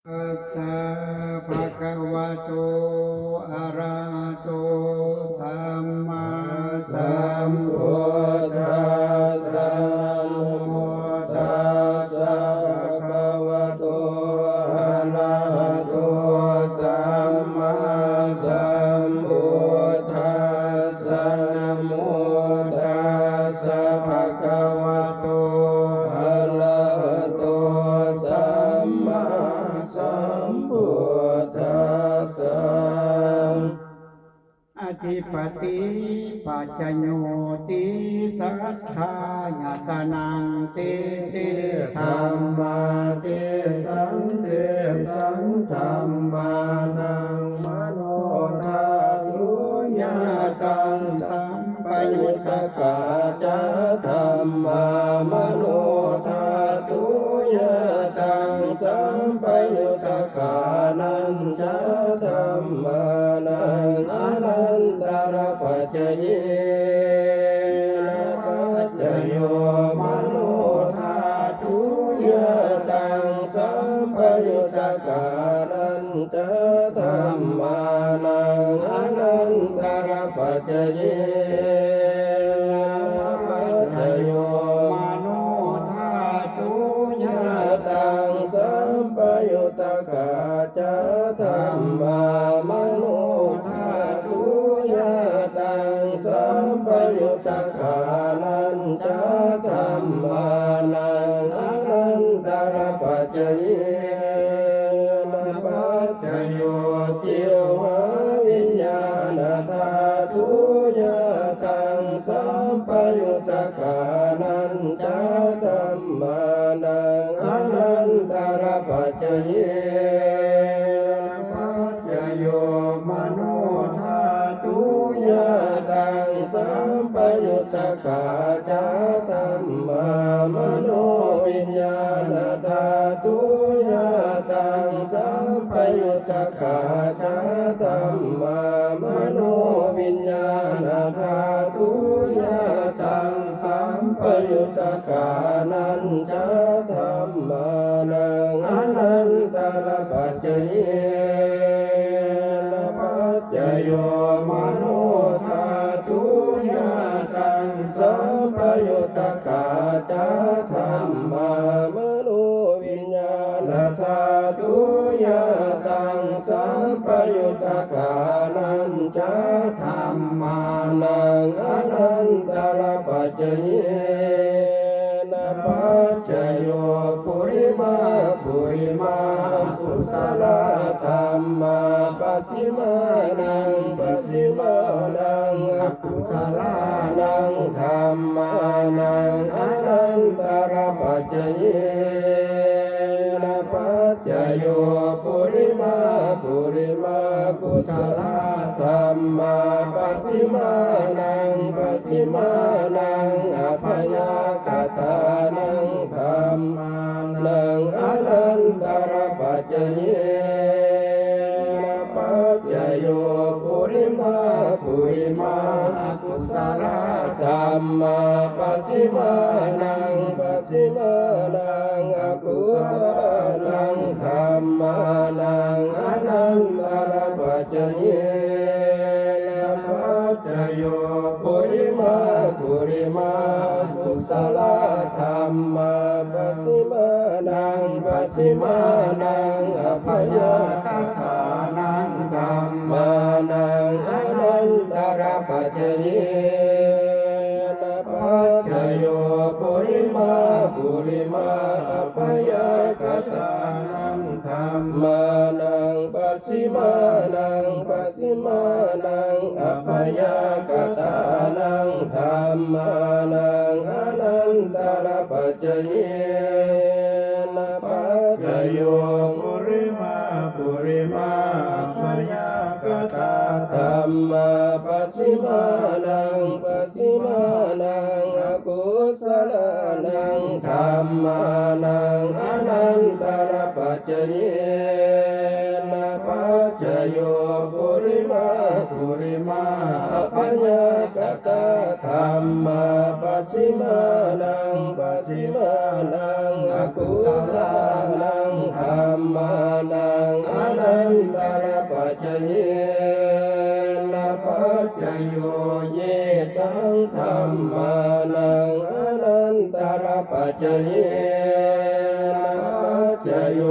ตัสสะภะคะวะโตอะระหะโตสัมมาสัมพุทธัสสะนะโมตัสสะภะคะวะโตอะระหะโตสัมมาสัมพุทธัสสะนะโมตัสสะภะคะวะโตอะระหะโตสัมมาสัมพุทธัสสะอธิปติปัจจโยติสัทธาญาตนังติติธรรมาติสังเทสังธรรมานังมโนธาตุญาตังสัมปยุตตกาจธรรมามโนธาตุญาตังสัมปยุตตกานัญจธรรมานังอนันตรปัจจเยนะปัจจโยมโนธาตุญาตังสัมปยุตตกานัญจธรรมานังอนันตรปัจจเยนะปัจจโยมโนธาตุญาตังสัมปยุตตกาจธรรมามโนธาตุญาตังสัมปยุตตกานัญจธรรมานังอนันตรปัจจเยนะปัจจโยสิวหาวิญญาณธาตุญาตังสัมปยุตตกานัญจธรรมานังอนันตรปัจจเยนะปัจจโยมโนธาตุญาตังสัมปยุตตกาจธรรมามโนวิญญาณธาตุญาตังสัมปยุตตกาจธรรมามโนวิญญาณธาตุญาตังสัมปยุตตกานัญจธรรมานังอนันตรปัจจเยนะปัจจโยมโนธาตุญาตังสัมปยุตตกาจธรรมามโนวิญญาณธาตุญาตังสัมปยุตตกานัญจธรรมานังอนันตรปัจจเยนะปัจจโยปุริมาปุสลธรรมาปัสสิมานังปัสสิมานังอกุศลานังธรรมานังอนันตรปัจจเยนะปัจจโยปุริมาปุสลธรรมาปัสสิมานังอภยกตานังธรรมานังอนันตรปัจจเยนะปัจจโยปุริมากุศลธรรมาปัสสิมานังอกุศลธรรมานังอนันตรปัจจเยนะปัจจโยปุริมากุศลธรรมาปัสสิมานังอภยกตานังธรรมานังอนันตรปัจจเยนะปัจจโยปุริมาอภยกตานังธรรมานังปัสสิมานังอภยกตานังธรรมานังอนันตรปัจจเยนะปัจจโยปุริมาอภยกตาธรรมาปัสสิมานังอกุศลนังธรรมานังอนันตรปัจจเยนะปัจจโยปุริมาอภยกตาธรรมาปัสสิมานังอกุศลนังธรร ธัมมานังอนันตรปัจจเยนะปัจจโยเยสังธัมมานังอนันตรปัจจเยนะปัจจโย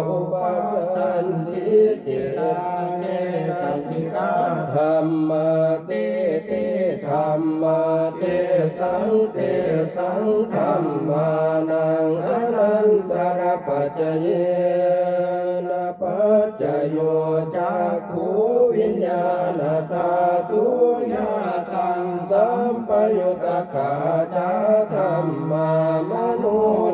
อุปัสสันติเตเตสิกาธัมมาเตเตธัมมาเตสังเตสังธัมมานังอนันตรปัจจเยนะปัจจโยจักขุวิญญาณธาตุญาตังสัมปยุตตกาจาธัมมามโน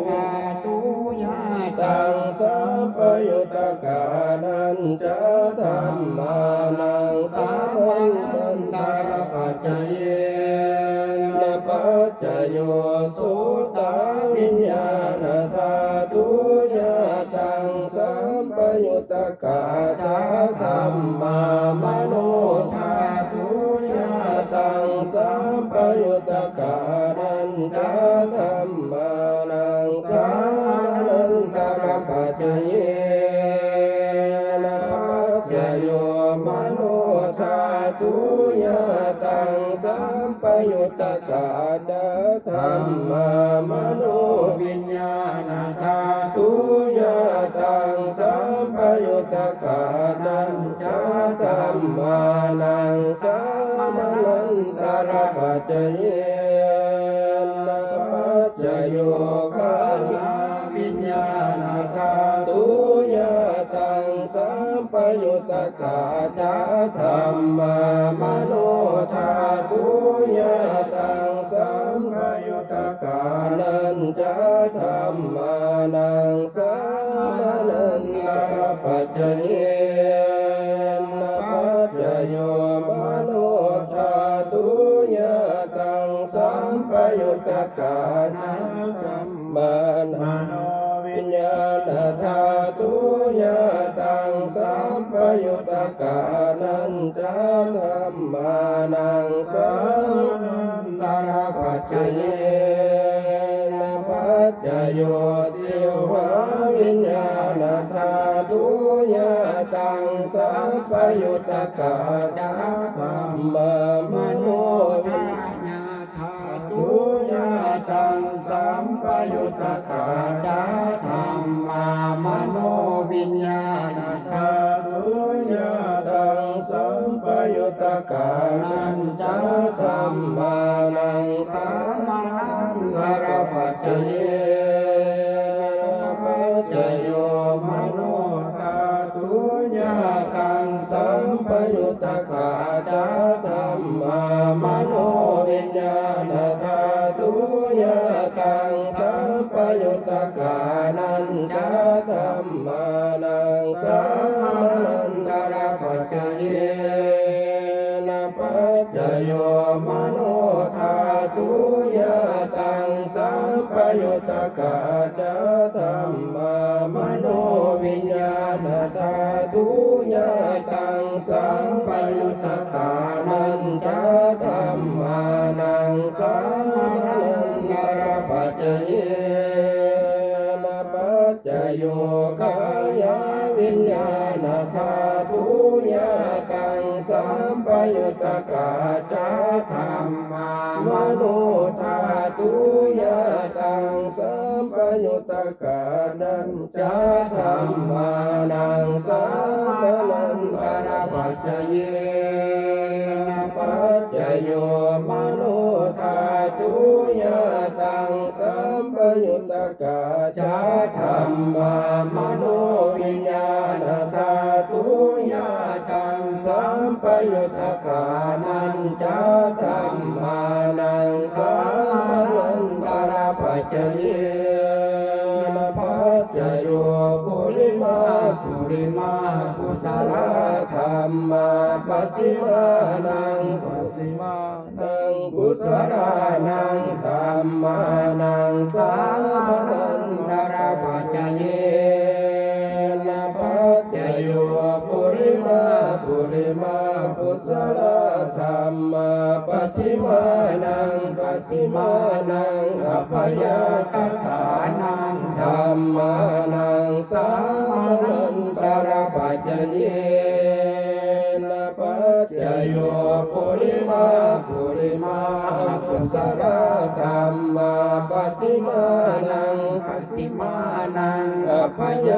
ธาตุญาตังสัมปยุตตกานันจาธัมมานังสัมพันตรปัจจเยนะปัจจโยสุตาวิญญาณธาตุญาตังสัมปยุตตกาจาธัมมามโนธาตุญาตังสัมปยุตตกานันจาธัมมานังสัมนันตรปัจจเยนะปัจจโยมโนธาตุญาตังสัมปยุตตกาจาธัมมามโนวิญญาณธาตุญาตังสัมปยุตตกานันจาธัมมานังสัมนันตรปัจจเยนะปัจจโยขายาวิญญาณธาตุญาตังสัมปยุตตกาจาธัมมามโนธาตุญาตังสัมปยุตตกานันจาธัมมานังสัมนันตรปัจจเยนะปัจจโยมโนธาตุญาตังสัมปยุตตกานันธัมมานังวิญญาณธาตุญาตังสัมปยุตตกานันจาธัมมานังสัมนันตรปัจจเยนะปัจจโยสิวะวิญญาณธาตุญาตังสัมปยุตตกาจาธัมมามโนวิญญาณธาตุญาตังสัมปยุตตกาจาธัมมามโนวิญญาณธาตุญาตังสัมปยุตตกานันจาธัมมานังสัมนันตรปัจจเยนะปัจจโยมโนธาตุญาตังสัมปยุตตกาจาธัมมามโนวิญญาณธาตุญาตังสัมปยุตตกานันจาธัมมานังสัมนันตรปัจจเยนะปัจจโยมโนธาตุญาตังสัมปยุตตกาจาธัมมามโนวิญญาณธาตุญาตังสัมปยุตตกานันจาธัมมานังสัมนันตรปัจจเยนะปัจจโยขายาวิญญาณธาตุญาตังสัมปยุตตกาจาธัมมามโนธาตุญาตังสัมปยุตตกานันจาธัมมานังสัมนันตรปัจจเยนะปัจจโยมโนธาตุญาตังสัมปยุตตกาจาธัมมามโนวิญญาณธาตุญาตังสัมปยุตตกานันจาธัมมานังสัมนันตรปัจจเยนะปัจจโยปุริมาปุสลธรรมาปัสสิมานังกุศลานังธรรมานังสามนันตรปัจจเยนะปัจจโยปุริมา ปุริมากุศลธรรมาปัสสิมานังปัสสิมานังอภยกถานังธรรมานังสามัญตระปัจจเยนะปัจจโยปุริมากุศลธรรมาปัสสิมานังปัสสิมานังอภย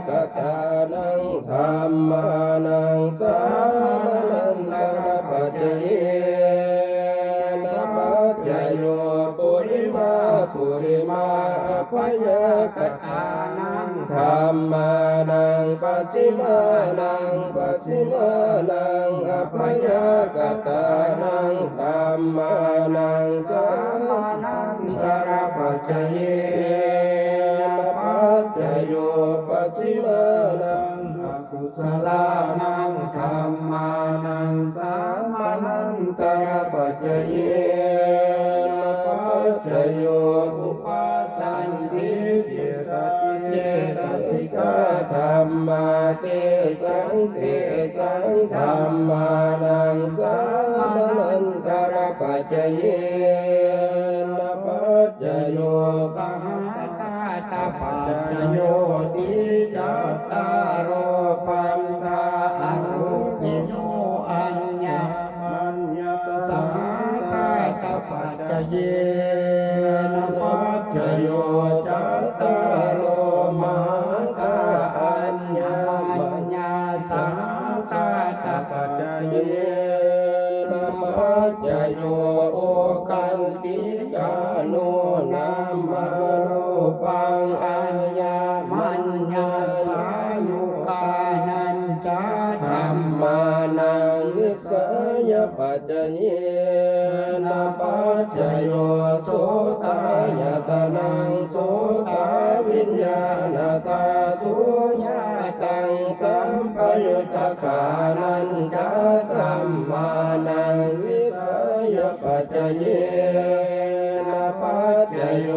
กถานังธรรมานังสามัญตระปัจจเยนะปัจจโยปุริมาอภยกถานังธรรมานังปัสสิมานังอภยกถานังธรรมานังสามัญตระปัจจเยนะปัจจโยปัสสิมานังอกุศลานังธรรมานังสามัญตระปัจจเยนะปัจจโยอุปัสสันติเจตสิกาธรรมาเตสังธรรมานังสามัญตระปัจจเยนะปัจจโยสังสาตปัจจโยติจัตตารโอปันธาอรูปิโนอัญญมัญญสังสาตปัจจเยนะปัจจโยจัตตารโอมหาตาอัญญมัญญสังสาตปัจจเยนะปัจจโยโอกันติกานุนามารูปังอัญญมัญญสายุกานัญจาธรรมานังนิสยปัจจเยนะปัจจโยโสตายตนังโสตวิญญาณธาตุญาตังสัมปยุตตกานัญจาธรรมานังนิสยปัจจเยนะปัจจโย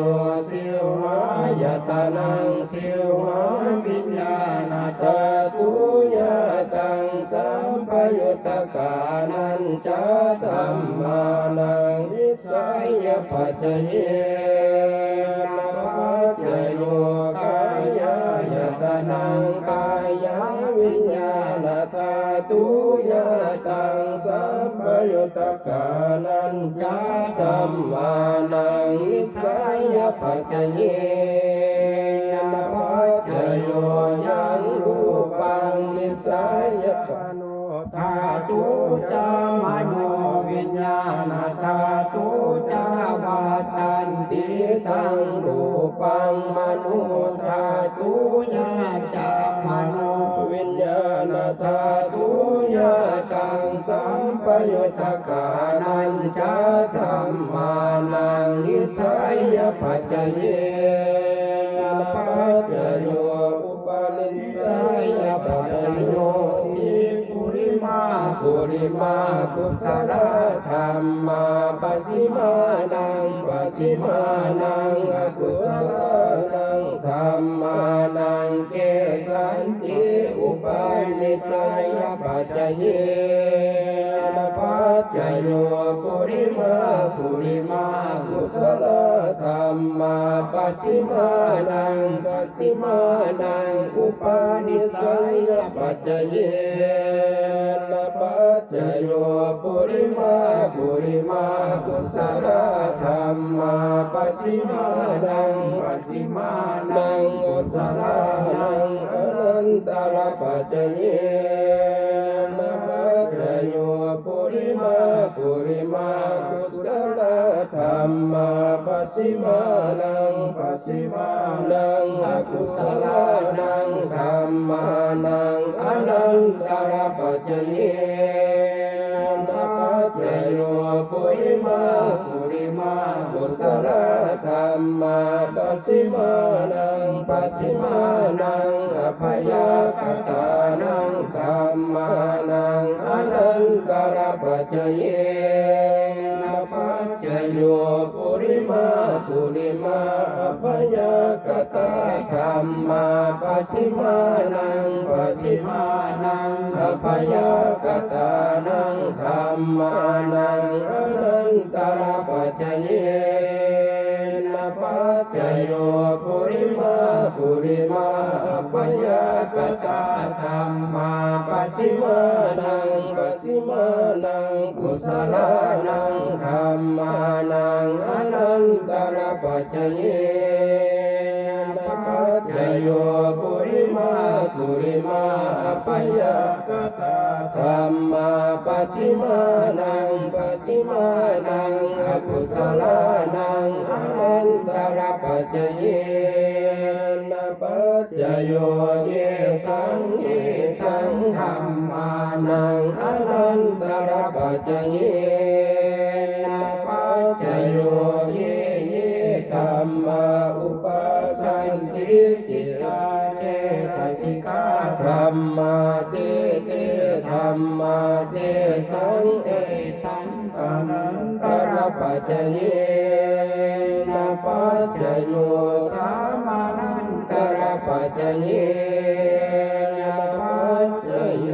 สิวหายตนังสิวหาวิญญาณธาตุญาตังสัมปยุตตกานัญจาธรรมานังนิสัยปัจจเยนะปัจจโยกายายตนังกายวิญญาณธาตุญาตังสัมปยุตตกานัญจาธรรมานังนิสัยปัจจเยนะปัจจโยยังรูปังนิสัยปัจธาตุจามโนวิญญาณธาตุจาวาตันติตังรูปังมโนธาตุญาจามโนวิญญาณธาตุญาตังสัมปยุตตกานัญจาธรรมานังนิสัยปัจจเยนะปัจจโยอุปนิสัยปัจจโยปุริมากุศลธรรมาปัสสิมานังอกุศลนังธรรมานังเกสันติอุปนิสัยปัจจเยนะปัจจโยปุริมากุศลธรรมาปัสสิมานังอุปนิสัยปัจจเยนะปัจจโยปุริมากุศลธรรมาปัสสิมานังกุศลนังอนันตระปัจจเยนะปัจจโยปุริมากุศลธรรมาปัสสิมานังอกุศลนังธรรมานังอนันตระปัจจเยนะปัจจโยปุริมากุศลธรรมาปัสสิมานังอภยกตานังธรรมานังอนันตระปัจจเยนะปัจจโยปุริมา มาปยกตาธรรมาปัสสิมานังปัสสิมานังอภยกตานังธรรมานังอนันตรปัจจเยนะปัจจโยปุริมาอภยกตาธรรมาปัสสิมานังปัสสิมานังกุศลานังธรรมานังอนันตรปัจจเยนะปัจจโยปุริมาอภยกตาธรรมาปัสสิมานังปัสสิมานังอกุศลานังอนันตรปัจจเยนะปัจจโยเยสังธรรมานังอนันตรปัจจเยนะปัจจโยเยธรรมาอุปัสสันติจิตตเจตสิกาธรรมาเตธรรมาเตสังอนันตรปัจจเยนะปัจจโยสามานันตรปัจจเยนะปัจจโย